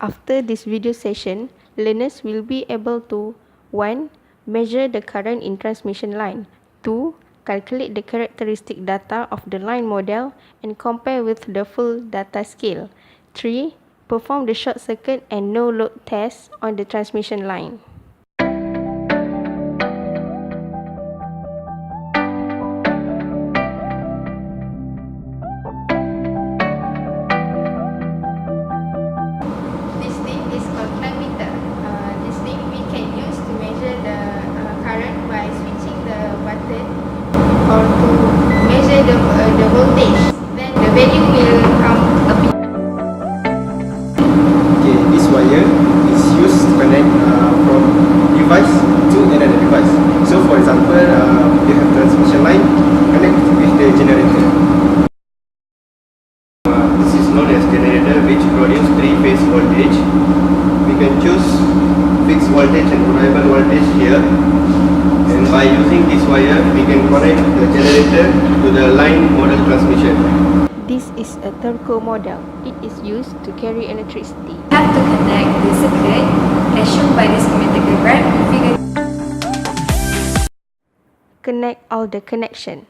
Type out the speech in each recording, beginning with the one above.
After this video session, learners will be able to 1. Measure the current in transmission line. 2. Calculate the characteristic data of the line model and compare with the full data scale. 3. Perform the short circuit and no load test on the transmission line. This thing is called meter. This thing we can use to measure the current by switching the button or to measure the voltage. Then the value will come up. Okay, this wire is used to connect from device to another device. So for example, you have transmission line connect with the generator. This is known as generator, which produce three-phase voltage. We can choose fixed voltage and variable voltage here. And by using this wire, we can connect the generator to the line model transmission. This is a turbo model. It is used to carry electricity. We have to connect the circuit as shown by this schematic diagram in figure. Connect all the connection.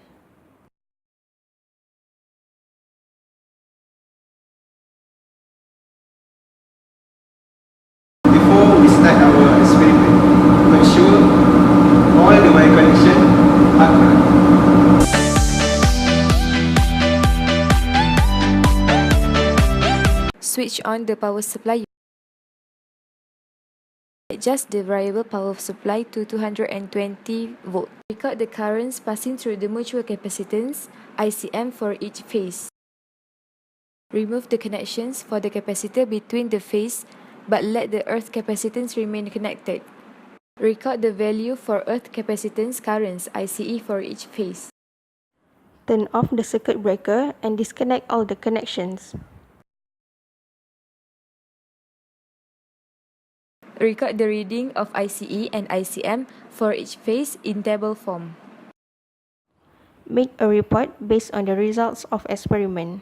Before we start our experiment, make sure all the wire connections are correct. Switch on the power supply. Adjust the variable power supply to 220 volt. Record the currents passing through the mutual capacitance ICM for each phase. Remove the connections for the capacitor between the phase, but let the earth capacitance remain connected. Record the value for earth capacitance currents ICE for each phase. Turn off the circuit breaker and disconnect all the connections. Record the reading of ICE and ICM for each phase in table form. Make a report based on the results of experiment.